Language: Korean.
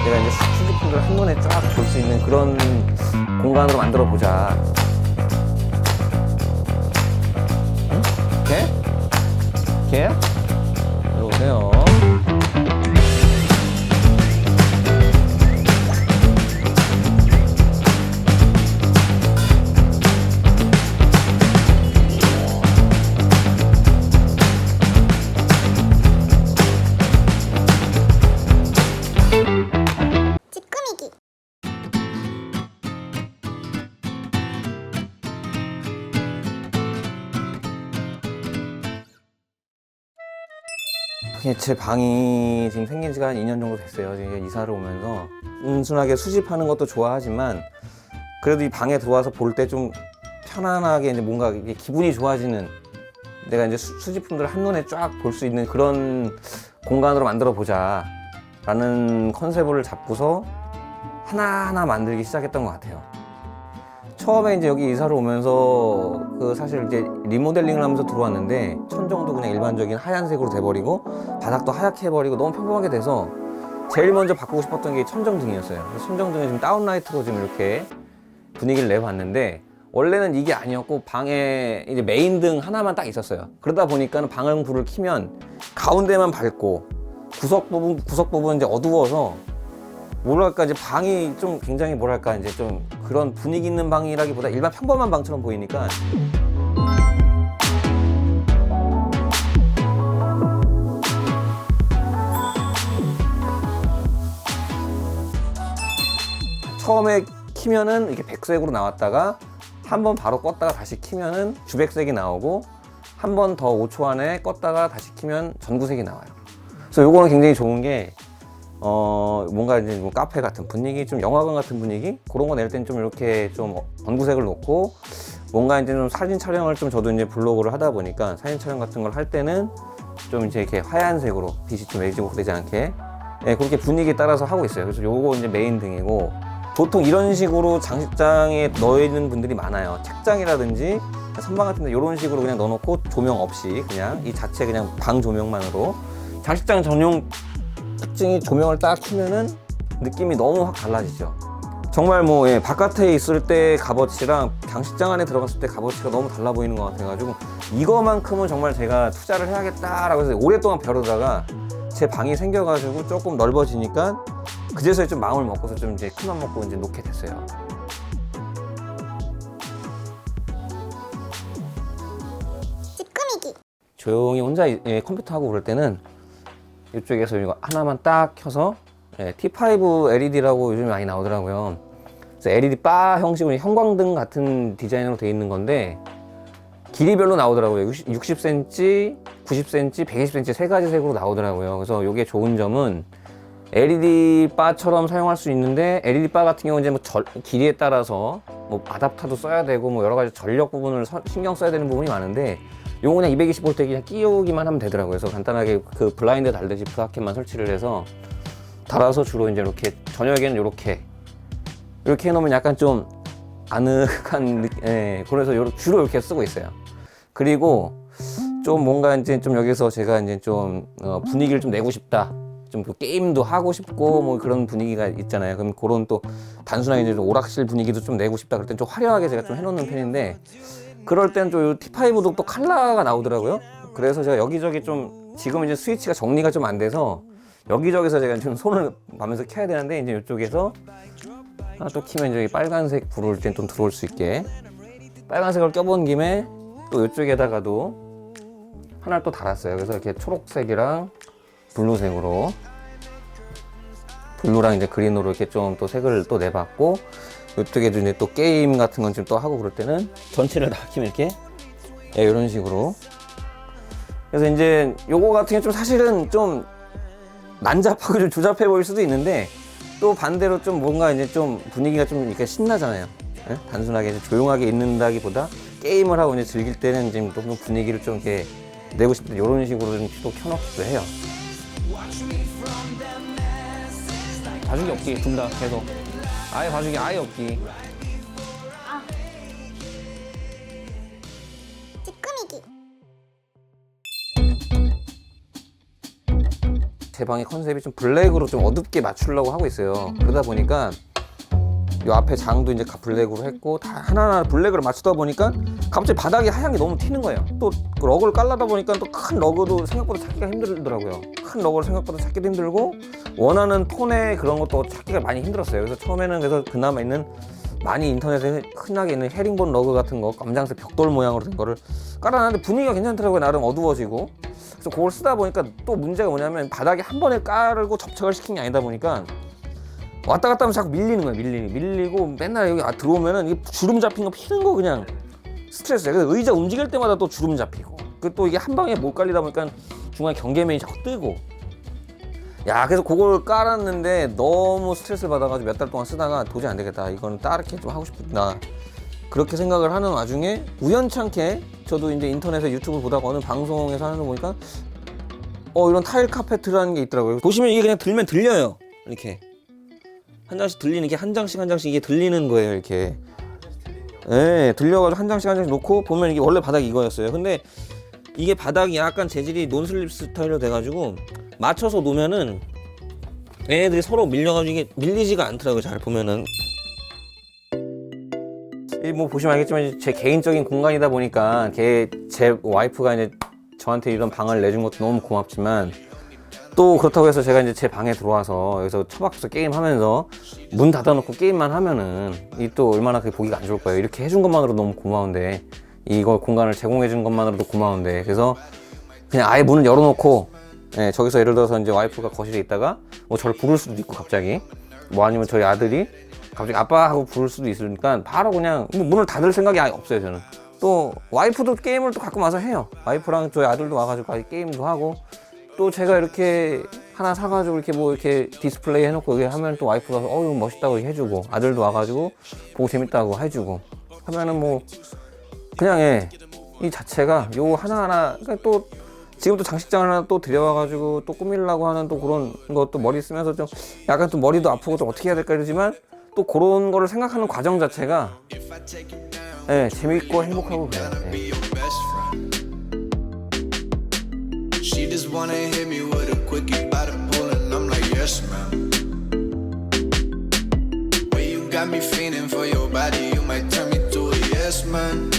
내가 이제 수집품들을 한눈에 쫙 볼 수 있는 그런 공간으로 만들어 보자. 응? 개? 개야? 이리 오세요. 제 방이 지금 생긴 지가 한 2년 정도 됐어요. 이제 이사를 오면서 순하게 수집하는 것도 좋아하지만 그래도 이 방에 들어와서 볼 때 좀 편안하게 이제 뭔가 이게 기분이 좋아지는, 내가 이제 수집품들을 한눈에 쫙 볼 수 있는 그런 공간으로 만들어 보자 라는 컨셉을 잡고서 하나하나 만들기 시작했던 것 같아요. 처음에 이제 여기 이사를 오면서 사실 이제 리모델링을 하면서 들어왔는데 천정도 그냥 일반적인 하얀색으로 돼버리고 바닥도 하얗게 해버리고 너무 평범하게 돼서 제일 먼저 바꾸고 싶었던 게 천정등이었어요. 그래서 천정등을 지금 다운라이트로 지금 이렇게 분위기를 내봤는데, 원래는 이게 아니었고 방에 이제 메인 등 하나만 딱 있었어요. 그러다 보니까 방음 불을 켜면 가운데만 밝고 구석 부분 이제 어두워서 뭐랄까 이제 방이 좀 굉장히 뭐랄까 이제 좀 그런 분위기 있는 방이라기보다 일반 평범한 방처럼 보이니까 처음에 키면은 이렇게 백색으로 나왔다가 한 번 바로 껐다가 다시 키면은 주백색이 나오고 한 번 더 5초 안에 껐다가 다시 키면 전구색이 나와요. 그래서 요거는 굉장히 좋은 게 뭔가 이제 뭐 카페 같은 분위기, 좀 영화관 같은 분위기 그런 거 낼 땐 좀 이렇게 좀 전구색을 놓고, 뭔가 이제 좀 사진 촬영을 좀 저도 이제 블로그를 하다 보니까 사진 촬영 같은 걸 할 때는 좀 이제 이렇게 하얀색으로 빛이 좀 매지고 그러지 않게, 네, 그렇게 분위기에 따라서 하고 있어요. 그래서 요거 이제 메인 등이고, 보통 이런 식으로 장식장에 넣어 있는 분들이 많아요. 책장이라든지 선반 같은 데 이런 식으로 그냥 넣어놓고 조명 없이 그냥 이 자체 그냥 방 조명만으로. 장식장 전용 특징이 조명을 딱 켜면은 느낌이 너무 확 달라지죠. 정말 뭐 바깥에 있을 때 값어치랑 장식장 안에 들어갔을 때 값어치가 너무 달라 보이는 것 같아가지고 이거만큼은 정말 제가 투자를 해야겠다라고 해서 오랫동안 벼르다가 제 방이 생겨가지고 조금 넓어지니까 그제서야 좀 마음을 먹고서 좀 이제 큰맘 먹고 이제 놓게 됐어요. 찌끄미기. 조용히 혼자 컴퓨터 하고 그럴 때는 이쪽에서 이거 하나만 딱 켜서 T5 LED라고 요즘 많이 나오더라고요. 그래서 LED 바 형식으로 형광등 같은 디자인으로 되어 있는 건데 길이별로 나오더라고요. 60cm, 90cm, 120cm 세 가지 색으로 나오더라고요. 그래서 이게 좋은 점은 LED 바처럼 사용할 수 있는데, LED 바 같은 경우는 이제 뭐 길이에 따라서 뭐 아답터도 써야 되고 뭐 여러 가지 전력 부분을 신경 써야 되는 부분이 많은데, 요거 그냥 220V 그냥 끼우기만 하면 되더라고요. 그래서 간단하게 그 블라인드 달듯이 브라켓만 설치를 해서 달아서 주로 이제 이렇게 저녁에는 이렇게 해놓으면 약간 좀 아늑한 그래서 주로 이렇게 쓰고 있어요. 그리고 좀 뭔가 이제 좀 여기서 제가 이제 좀 분위기를 좀 내고 싶다, 좀 게임도 하고 싶고 뭐 그런 분위기가 있잖아요. 그럼 그런 또 단순하게 이제 오락실 분위기도 좀 내고 싶다 그럴 땐 좀 화려하게 제가 좀 해놓는 편인데, 그럴 땐 또 T5도 또 컬러가 나오더라고요. 그래서 제가 여기저기 좀 지금 이제 스위치가 정리가 좀 안 돼서 여기저기서 제가 좀 손을 가면서 켜야 되는데, 이제 이쪽에서 하나 또 키면 이제 빨간색 불을 좀 들어올 수 있게 빨간색을 껴본 김에 또 이쪽에다가도 하나를 또 달았어요. 그래서 이렇게 초록색이랑 블루색으로, 블루랑 이제 그린으로 이렇게 좀 또 색을 또 내봤고, 이쪽에도 이제 또 게임 같은 건 좀 또 하고 그럴 때는 전체를 다 키면 이렇게 이런 식으로. 그래서 이제 요거 같은 게 좀 사실은 좀 난잡하고 좀 조잡해 보일 수도 있는데, 또 반대로 좀 뭔가 이제 좀 분위기가 좀 이렇게 신나잖아요. 단순하게 이제 조용하게 있는다기보다 게임을 하고 이제 즐길 때는 이제 또 분위기를 좀 이렇게 내고 싶을 때 이런 식으로 좀 또 켜놓기도 해요. 봐주기 없기, 둘 다 계속. 아예 봐주기 아예 없기. 찌끄미기. 제 방의 컨셉이 좀 블랙으로 좀 어둡게 맞추려고 하고 있어요. 그러다 보니까 이 앞에 장도 이제 블랙으로 했고 다 하나하나 블랙으로 맞추다 보니까 갑자기 바닥이 하얀 게 너무 튀는 거예요. 또 러그를 깔라다 보니까 또 큰 러그도 생각보다 찾기가 힘들더라고요. 큰 러그를 생각보다 찾기도 힘들고 원하는 톤의 그런 것도 찾기가 많이 힘들었어요. 그래서 처음에는 그래서 그나마 있는 많이 인터넷에 흔하게 있는 헤링본 러그 같은 거 검정색 벽돌 모양으로 된 거를 깔아놨는데 분위기가 괜찮더라고요. 나름 어두워지고. 그래서 그걸 쓰다 보니까 또 문제가 뭐냐면 바닥에 한 번에 깔고 접착을 시킨 게 아니다 보니까 왔다 갔다 하면 자꾸 밀리는 거예요. 밀리고 맨날 여기 들어오면은 이게 주름 잡힌 거 피는 거 그냥 스트레스예요. 그래서 의자 움직일 때마다 또 주름 잡히고 그 또 이게 한 방에 못 깔리다 보니까 중간에 경계면이 자꾸 뜨고 야 그래서 그걸 깔았는데 너무 스트레스를 받아가지고 몇 달 동안 쓰다가 도저히 안 되겠다. 이거는 다르게 좀 하고 싶다. 그렇게 생각을 하는 와중에 우연찮게 저도 이제 인터넷에 유튜브 보다가 어느 방송에서 하는 거 보니까 이런 타일 카페트라는 게 있더라고요. 보시면 이게 그냥 들면 들려요. 이렇게 한 장씩 들리는 게 한 장씩 이게 들리는 거예요. 이렇게 네, 들려가지고 한 장씩 놓고 보면 이게 원래 바닥이 이거였어요. 근데 이게 바닥이 약간 재질이 논슬립 스타일로 돼가지고 맞춰서 놓으면은 얘네들이 서로 밀려가지고 이게 밀리지가 않더라고요. 잘 보면은 뭐 보시면 알겠지만 제 개인적인 공간이다 보니까 제 와이프가 이제 저한테 이런 방을 내준 것도 너무 고맙지만 또 그렇다고 해서 제가 이제 제 방에 들어와서 여기서 처박혀서 게임하면서 문 닫아놓고 게임만 하면은 이 또 얼마나 그게 보기가 안 좋을 거예요. 이렇게 해준 것만으로도 너무 고마운데 이거 공간을 제공해준 것만으로도 고마운데 그래서 그냥 아예 문을 열어놓고 저기서 예를 들어서 이제 와이프가 거실에 있다가 뭐 저를 부를 수도 있고 갑자기 뭐 아니면 저희 아들이 갑자기 아빠 하고 부를 수도 있으니까 바로 그냥 문을 닫을 생각이 아예 없어요. 저는 또 와이프도 게임을 또 가끔 와서 해요. 와이프랑 저희 아들도 와가지고 게임도 하고 또 제가 이렇게 하나 사가지고 이렇게 뭐 이렇게 디스플레이 해놓고 여기 하면 또 와이프가 이거 멋있다고 해주고 아들도 와가지고 보고 재밌다고 해주고 하면은 뭐 그냥 이 자체가 요 하나하나 그러니까 또 지금 또 장식장을 하나 또 들여와가지고 또 꾸미려고 하는 또 그런 것도 머리 쓰면서 좀 약간 또 머리도 아프고 좀 어떻게 해야 될까 이러지만 또 그런 거를 생각하는 과정 자체가 재밌고 행복하고 그래요. She just wanna hit me with a quickie by the pool and I'm like yes ma'am. Way you got me feeling for your body, you might turn me to a yes man.